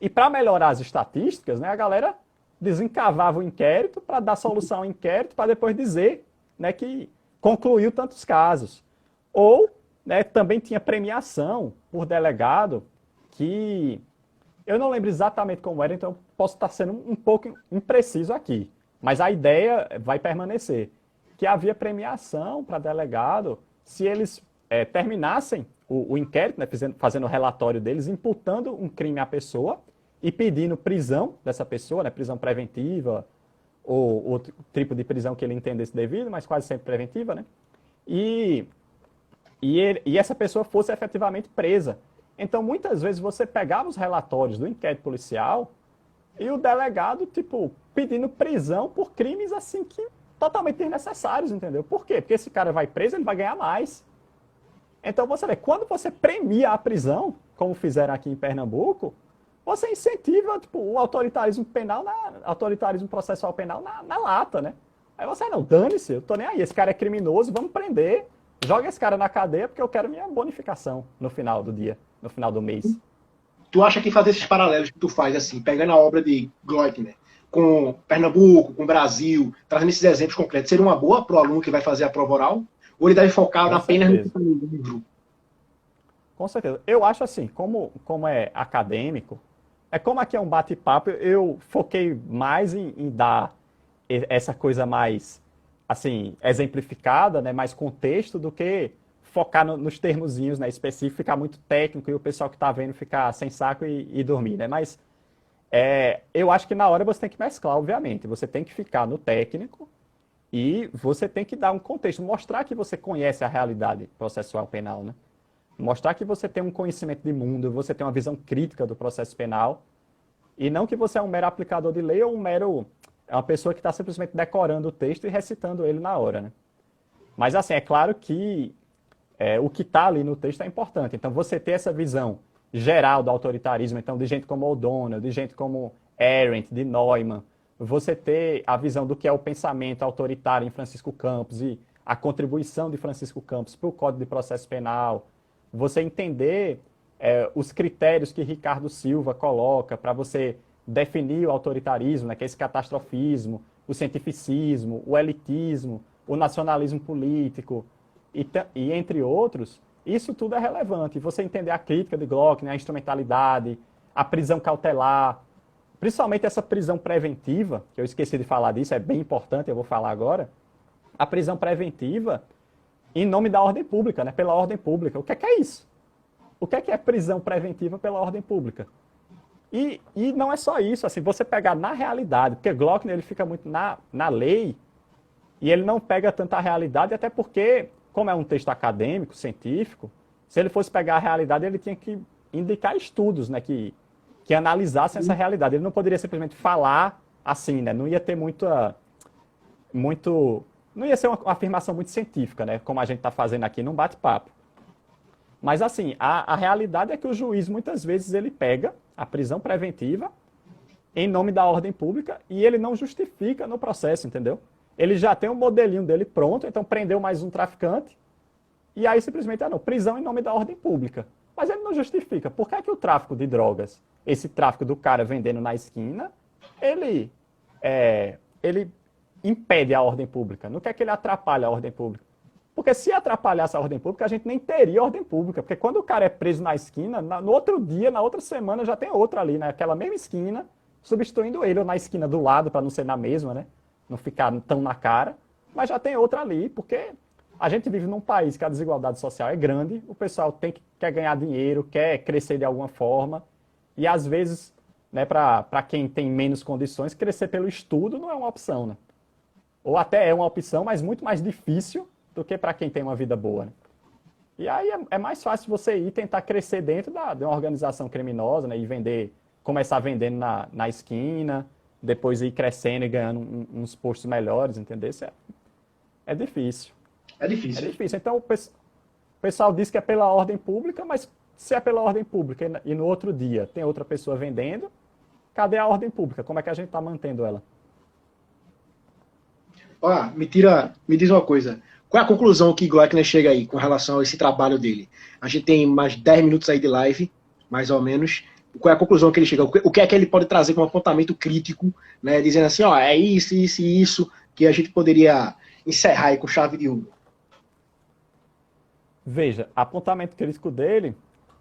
e para melhorar as estatísticas, né, a galera desencavava o inquérito para dar solução ao inquérito, para depois dizer, né, que concluiu tantos casos. Ou, né, também tinha premiação por delegado, que eu não lembro exatamente como era, então eu posso estar sendo um pouco impreciso aqui, mas a ideia vai permanecer. Que havia premiação para delegado se eles terminassem o inquérito, né, fazendo o relatório deles, imputando um crime à pessoa e pedindo prisão dessa pessoa, né, prisão preventiva ou outro tipo de prisão que ele entendesse devido, mas quase sempre preventiva, né? E essa pessoa fosse efetivamente presa. Então, muitas vezes, você pegava os relatórios do inquérito policial e o delegado, tipo, pedindo prisão por crimes assim que totalmente desnecessários, entendeu? Por quê? Porque esse cara vai preso, ele vai ganhar mais. Então você vê, quando você premia a prisão, como fizeram aqui em Pernambuco, você incentiva tipo, o autoritarismo penal, autoritarismo processual penal na lata, né? Aí você, não, dane-se, eu tô nem aí, esse cara é criminoso, vamos prender, joga esse cara na cadeia porque eu quero minha bonificação no final do dia, no final do mês. Tu acha que fazer esses paralelos que tu faz, assim, pegando a obra de Glockner, com Pernambuco, com o Brasil, trazendo esses exemplos concretos, seria uma boa para o aluno que vai fazer a prova oral? Ou ele deve focar apenas no que está no livro? Com certeza. Eu acho assim, como é acadêmico, como aqui é um bate-papo, eu foquei mais em dar essa coisa mais, assim, exemplificada, né, mais contexto, do que focar nos termozinhos, né, específicos, ficar muito técnico e o pessoal que está vendo ficar sem saco e dormir, né? Mas eu acho que na hora você tem que mesclar, obviamente. Você tem que ficar no técnico e você tem que dar um contexto, mostrar que você conhece a realidade processual penal, né? Mostrar que você tem um conhecimento de mundo, você tem uma visão crítica do processo penal e não que você é um mero aplicador de lei ou uma pessoa que está simplesmente decorando o texto e recitando ele na hora, né? Mas assim, é claro que o que está ali no texto é importante. Então você ter essa visão geral do autoritarismo, então de gente como O'Donnell, de gente como Arendt, de Neumann, você ter a visão do que é o pensamento autoritário em Francisco Campos e a contribuição de Francisco Campos para o Código de Processo Penal, você entender os critérios que Ricardo Silva coloca para você definir o autoritarismo, né, que é esse catastrofismo, o cientificismo, o elitismo, o nacionalismo político, e entre outros, isso tudo é relevante. Você entender a crítica de Glock, né, a instrumentalidade, a prisão cautelar, principalmente essa prisão preventiva, que eu esqueci de falar disso, é bem importante, eu vou falar agora. A prisão preventiva em nome da ordem pública, né, pela ordem pública. O que é isso? O que é prisão preventiva pela ordem pública? E não é só isso, assim, você pegar na realidade, porque Glock ele fica muito na lei, e ele não pega tanta realidade, até porque, como é um texto acadêmico, científico, se ele fosse pegar a realidade, ele tinha que indicar estudos, né, que analisassem essa realidade. Ele não poderia simplesmente falar assim, né, não ia ter não ia ser uma afirmação muito científica, né, como a gente está fazendo aqui num bate-papo. Mas assim, a realidade é que o juiz, muitas vezes, ele pega a prisão preventiva em nome da ordem pública e ele não justifica no processo, entendeu? Ele já tem um modelinho dele pronto, então prendeu mais um traficante e aí simplesmente, não, prisão em nome da ordem pública. Mas ele não justifica. Por que é que o tráfico de drogas, esse tráfico do cara vendendo na esquina, ele impede a ordem pública? Não quer que ele atrapalhe a ordem pública? Porque se atrapalhasse a ordem pública, a gente nem teria ordem pública. Porque quando o cara é preso na esquina, no outro dia, na outra semana, já tem outro ali, naquela mesma esquina, substituindo ele, ou na esquina do lado, para não ser na mesma, né? Não ficar tão na cara. Mas já tem outro ali, porque a gente vive num país que a desigualdade social é grande, o pessoal quer ganhar dinheiro, quer crescer de alguma forma, e às vezes, né, para quem tem menos condições, crescer pelo estudo não é uma opção, né? Ou até é uma opção, mas muito mais difícil do que para quem tem uma vida boa, né? E aí é mais fácil você ir tentar crescer dentro de uma organização criminosa, né, e começar vendendo na esquina, depois ir crescendo e ganhando uns postos melhores, entendeu? Isso é difícil. É difícil. É difícil. Então o pessoal diz que é pela ordem pública, mas se é pela ordem pública e no outro dia tem outra pessoa vendendo, cadê a ordem pública? Como é que a gente está mantendo ela? Me diz uma coisa. Qual é a conclusão que Glockner chega aí com relação a esse trabalho dele? A gente tem mais 10 minutos aí de live, mais ou menos. Qual é a conclusão que ele chega? O que é que ele pode trazer como apontamento crítico, né? Dizendo assim, é isso, isso e isso, que a gente poderia encerrar aí com chave de ouro. Veja, apontamento crítico dele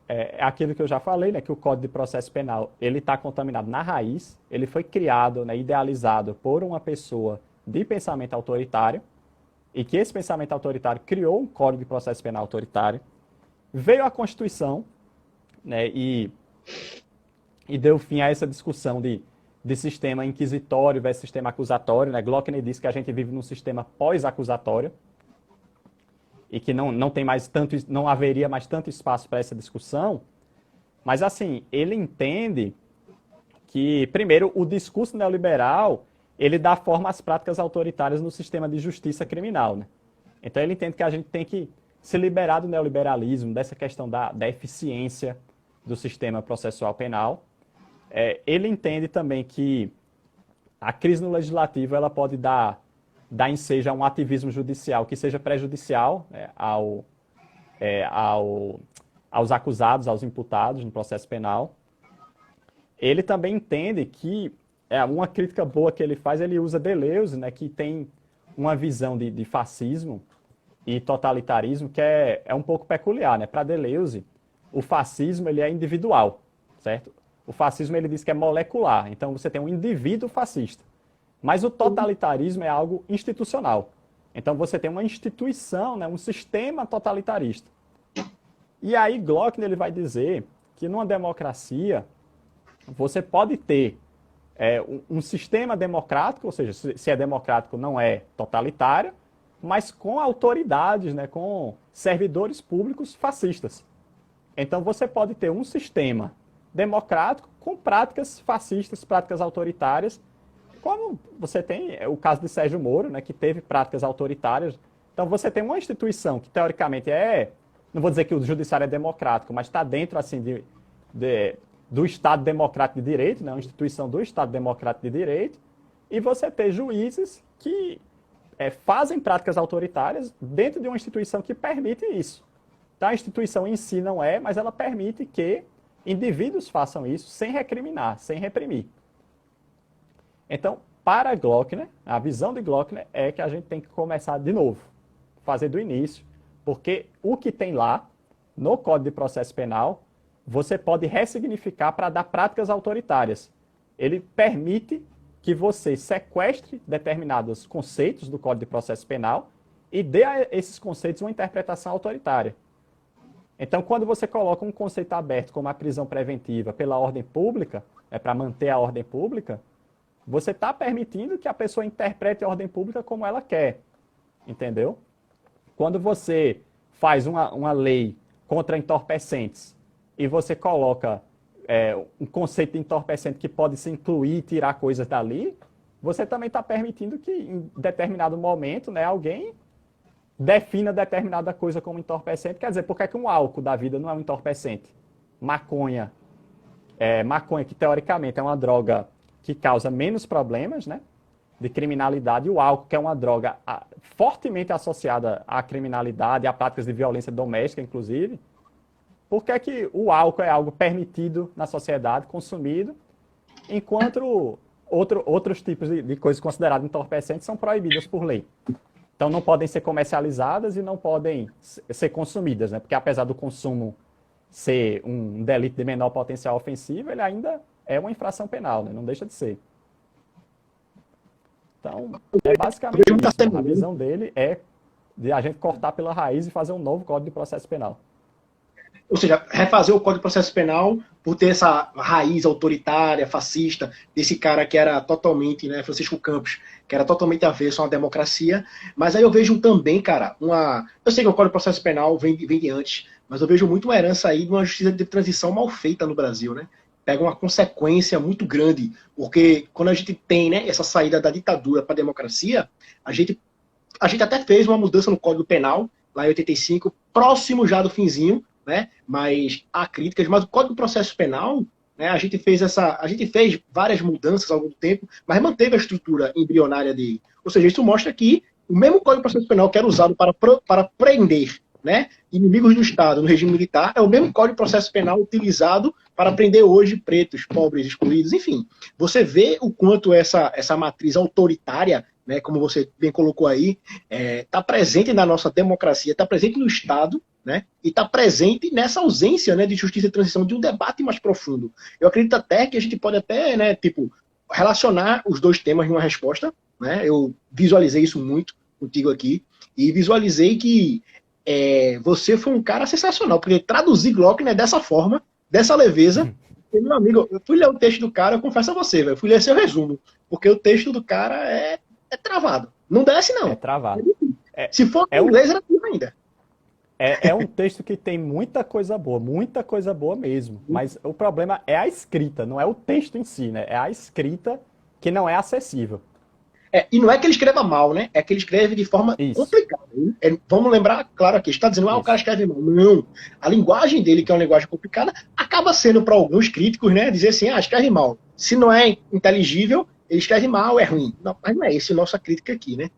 é aquilo que eu já falei, né? Que o Código de Processo Penal, ele está contaminado na raiz, ele foi criado, né, idealizado por uma pessoa de pensamento autoritário, e que esse pensamento autoritário criou um Código de Processo Penal autoritário, veio a Constituição, né, e deu fim a essa discussão de sistema inquisitório versus sistema acusatório, né? Glockner disse que a gente vive num sistema pós-acusatório e que não haveria mais tanto espaço para essa discussão, mas assim, ele entende que, primeiro, o discurso neoliberal ele dá forma às práticas autoritárias no sistema de justiça criminal, né? Então ele entende que a gente tem que se liberar do neoliberalismo, dessa questão da eficiência do sistema processual penal. Ele entende também que a crise no legislativo ela pode dar ensejo a um ativismo judicial que seja prejudicial, né, aos acusados, aos imputados no processo penal. Ele também entende que uma crítica boa que ele faz, ele usa Deleuze, né, que tem uma visão de fascismo e totalitarismo que é um pouco peculiar, né? Para Deleuze, o fascismo ele é individual, certo? O fascismo ele diz que é molecular, então você tem um indivíduo fascista. Mas o totalitarismo é algo institucional. Então você tem uma instituição, né, um sistema totalitarista. E aí Glockner ele vai dizer que numa democracia você pode ter um sistema democrático, ou seja, se é democrático não é totalitário, mas com autoridades, né, com servidores públicos fascistas. Então você pode ter um sistema democrático com práticas fascistas, práticas autoritárias, como você tem o caso de Sérgio Moro, né, que teve práticas autoritárias. Então você tem uma instituição que teoricamente não vou dizer que o judiciário é democrático, mas está dentro assim do Estado Democrático de Direito, né, uma instituição do Estado Democrático de Direito, e você tem juízes que fazem práticas autoritárias dentro de uma instituição que permite isso. Então a instituição em si não mas ela permite que indivíduos façam isso sem recriminar, sem reprimir. Então, para Glockner, a visão de Glockner é que a gente tem que começar de novo, fazer do início, porque o que tem lá, no Código de Processo Penal, você pode ressignificar para dar práticas autoritárias. Ele permite que você sequestre determinados conceitos do Código de Processo Penal e dê a esses conceitos uma interpretação autoritária. Então, quando você coloca um conceito aberto como a prisão preventiva pela ordem pública, para manter a ordem pública, você está permitindo que a pessoa interprete a ordem pública como ela quer, entendeu? Quando você faz uma lei contra entorpecentes e você coloca um conceito de entorpecente que pode se incluir e tirar coisas dali, você também está permitindo que em determinado momento, né, alguém defina determinada coisa como entorpecente. Quer dizer, por que um álcool da vida não é um entorpecente? Maconha, que teoricamente é uma droga que causa menos problemas, né, de criminalidade, e o álcool, que é uma droga fortemente associada à criminalidade, a práticas de violência doméstica, inclusive. Por que que o álcool é algo permitido na sociedade, consumido, enquanto outros tipos de coisas consideradas entorpecentes são proibidas por lei? Então não podem ser comercializadas e não podem ser consumidas, né? Porque apesar do consumo ser um delito de menor potencial ofensivo, ele ainda é uma infração penal, né? Não deixa de ser. Então, é basicamente isso. A visão dele é de a gente cortar pela raiz e fazer um novo Código de Processo Penal. Ou seja, refazer o Código de Processo Penal por ter essa raiz autoritária, fascista, desse cara que era totalmente, né, Francisco Campos, que era totalmente avesso a uma democracia. Mas aí eu vejo também, cara, eu sei que o Código de Processo Penal vem de antes, mas eu vejo muito uma herança aí de uma justiça de transição mal feita no Brasil, né? Pega uma consequência muito grande, porque quando a gente tem, né, essa saída da ditadura para a democracia, a gente até fez uma mudança no Código Penal, lá em 85, próximo já do finzinho, né? Mas há críticas, mas o Código de Processo Penal, né, a gente fez várias mudanças ao longo do tempo, mas manteve a estrutura embrionária dele. Ou seja, isso mostra que o mesmo Código de Processo Penal que era usado para prender, né, inimigos do Estado no regime militar, é o mesmo Código de Processo Penal utilizado para prender hoje pretos, pobres, excluídos, enfim. Você vê o quanto essa matriz autoritária, né, como você bem colocou aí, está presente na nossa democracia, está presente no Estado, né, e está presente nessa ausência, né, de justiça e transição, de um debate mais profundo. Eu acredito até que a gente pode até, né, relacionar os dois temas em uma resposta, né? Eu visualizei isso muito contigo aqui, e visualizei que você foi um cara sensacional, porque traduzir Glockner dessa forma, dessa leveza, e, meu amigo, eu fui ler o texto do cara, eu confesso a você, eu fui ler seu resumo, porque o texto do cara é travado. Não desce, não. É travado. Se for em inglês, era pior ainda. É um texto que tem muita coisa boa mesmo. Mas o problema é a escrita, não é o texto em si, né? É a escrita que não é acessível. E não é que ele escreva mal, né? É que ele escreve de forma complicada. Vamos lembrar, claro aqui, está dizendo, o cara escreve mal. Não. A linguagem dele, que é uma linguagem complicada, acaba sendo para alguns críticos, né? Dizer assim, escreve mal. Se não é inteligível, ele escreve mal, é ruim. Não, mas não é essa a nossa crítica aqui, né?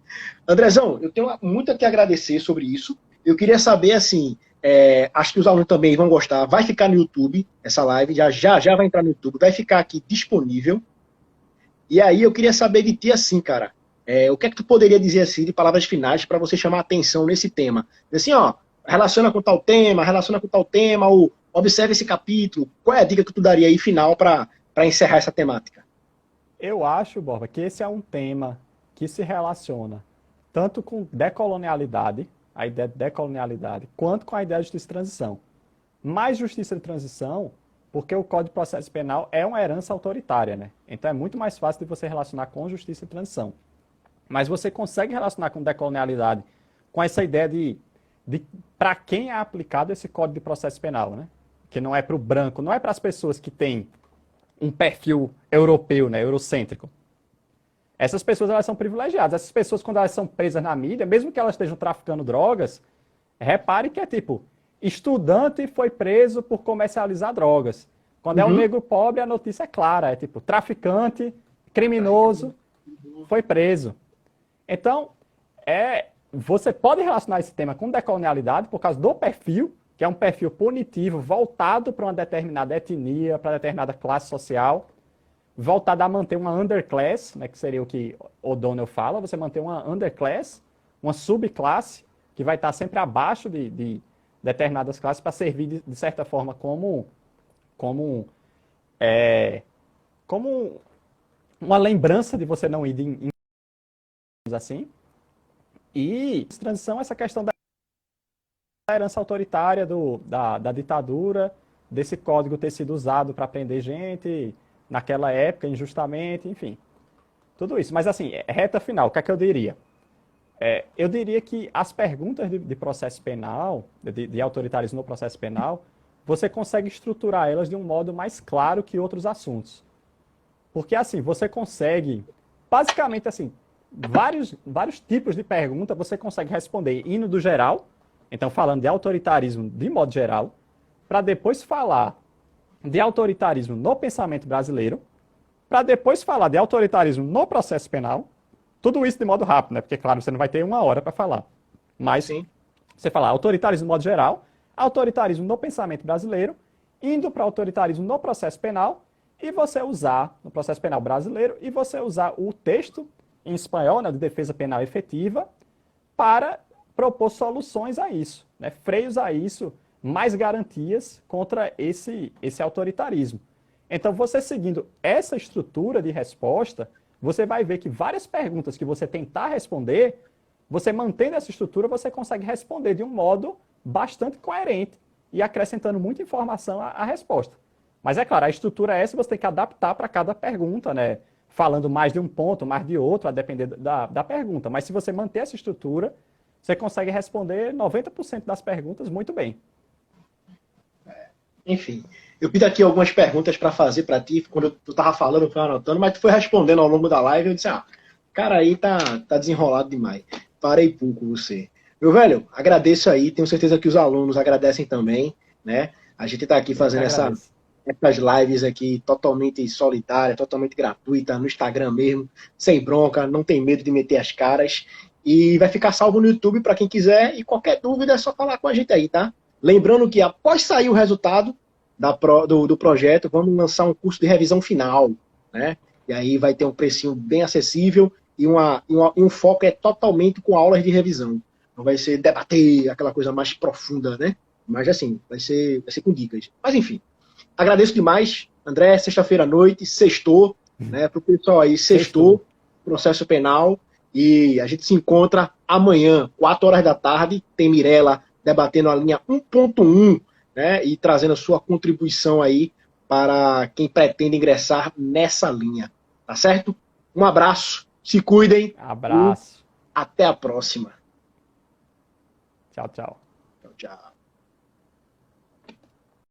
Andrezão, eu tenho muito a te agradecer sobre isso. Eu queria saber, assim, acho que os alunos também vão gostar. Vai ficar no YouTube, essa live, já vai entrar no YouTube, vai ficar aqui disponível. E aí eu queria saber de ti, assim, cara, o que é que tu poderia dizer, assim, de palavras finais para você chamar a atenção nesse tema? Assim, relaciona com tal tema, ou observe esse capítulo. Qual é a dica que tu daria aí final para encerrar essa temática? Eu acho, Borba, que esse é um tema que se relaciona tanto com decolonialidade, a ideia de decolonialidade, quanto com a ideia de justiça de transição. Mais justiça de transição, porque o Código de Processo Penal é uma herança autoritária, né? Então é muito mais fácil de você relacionar com justiça de transição. Mas você consegue relacionar com decolonialidade, com essa ideia de para quem é aplicado esse Código de Processo Penal, né? Que não é para o branco, não é para as pessoas que têm um perfil europeu, né, eurocêntrico. Essas pessoas, elas são privilegiadas. Essas pessoas, quando elas são presas na mídia, mesmo que elas estejam traficando drogas, repare que é tipo, estudante foi preso por comercializar drogas. Quando é um negro pobre, a notícia é clara, é tipo, traficante, criminoso, foi preso. Então, você pode relacionar esse tema com decolonialidade por causa do perfil, que é um perfil punitivo voltado para uma determinada etnia, para determinada classe social, voltada a manter uma underclass, né, que seria o que O'Donnell fala, você manter uma underclass, uma subclasse, que vai estar sempre abaixo de determinadas classes para servir, de certa forma, como, é, como uma lembrança de você não ir assim. E transição, essa questão da herança autoritária da ditadura, desse código ter sido usado para prender gente naquela época, injustamente, enfim. Tudo isso. Mas, assim, reta final, o que é que eu diria? Eu diria que as perguntas de processo penal, de autoritarismo no processo penal, você consegue estruturar elas de um modo mais claro que outros assuntos. Porque, assim, você consegue, basicamente, assim, vários tipos de pergunta você consegue responder indo do geral, então falando de autoritarismo de modo geral, para depois falar de autoritarismo no pensamento brasileiro, para depois falar de autoritarismo no processo penal, tudo isso de modo rápido, né? Porque, claro, você não vai ter uma hora para falar. Mas Sim. você falar autoritarismo de modo geral, autoritarismo no pensamento brasileiro, indo para autoritarismo no processo penal, e você usar, no processo penal brasileiro, e você usar o texto em espanhol, né, de defesa penal efetiva, para propor soluções a isso, né? Freios a isso, mais garantias contra esse autoritarismo. Então, você seguindo essa estrutura de resposta, você vai ver que várias perguntas que você tentar responder, você mantendo essa estrutura, você consegue responder de um modo bastante coerente e acrescentando muita informação à resposta. Mas é claro, a estrutura é essa, você tem que adaptar para cada pergunta, né? Falando mais de um ponto, mais de outro, a depender da pergunta. Mas se você manter essa estrutura, você consegue responder 90% das perguntas muito bem. Enfim, eu fiz aqui algumas perguntas para fazer para ti, quando tu tava falando, eu fui anotando, mas tu foi respondendo ao longo da live, eu disse, cara aí tá desenrolado demais. Parei pouco você. Meu velho, agradeço aí, tenho certeza que os alunos agradecem também, né? A gente tá aqui Eu que fazendo agradeço. essas lives aqui totalmente solitárias, totalmente gratuita, no Instagram mesmo, sem bronca, não tem medo de meter as caras. E vai ficar salvo no YouTube para quem quiser, e qualquer dúvida é só falar com a gente aí, tá? Lembrando que após sair o resultado do projeto, vamos lançar um curso de revisão final, né? E aí vai ter um precinho bem acessível e um foco é totalmente com aulas de revisão. Não vai ser debater aquela coisa mais profunda, né? Mas assim, vai ser com dicas. Mas enfim, agradeço demais, André. Sexta-feira à noite, sextou, né? Para o pessoal aí, Sextou. sextou, processo penal. E a gente se encontra amanhã, 4 horas da tarde. Tem Mirella debatendo a linha 1.1, né? E trazendo a sua contribuição aí para quem pretende ingressar nessa linha. Tá certo? Um abraço, se cuidem e Abraço. até a próxima. Tchau, tchau. Tchau, tchau.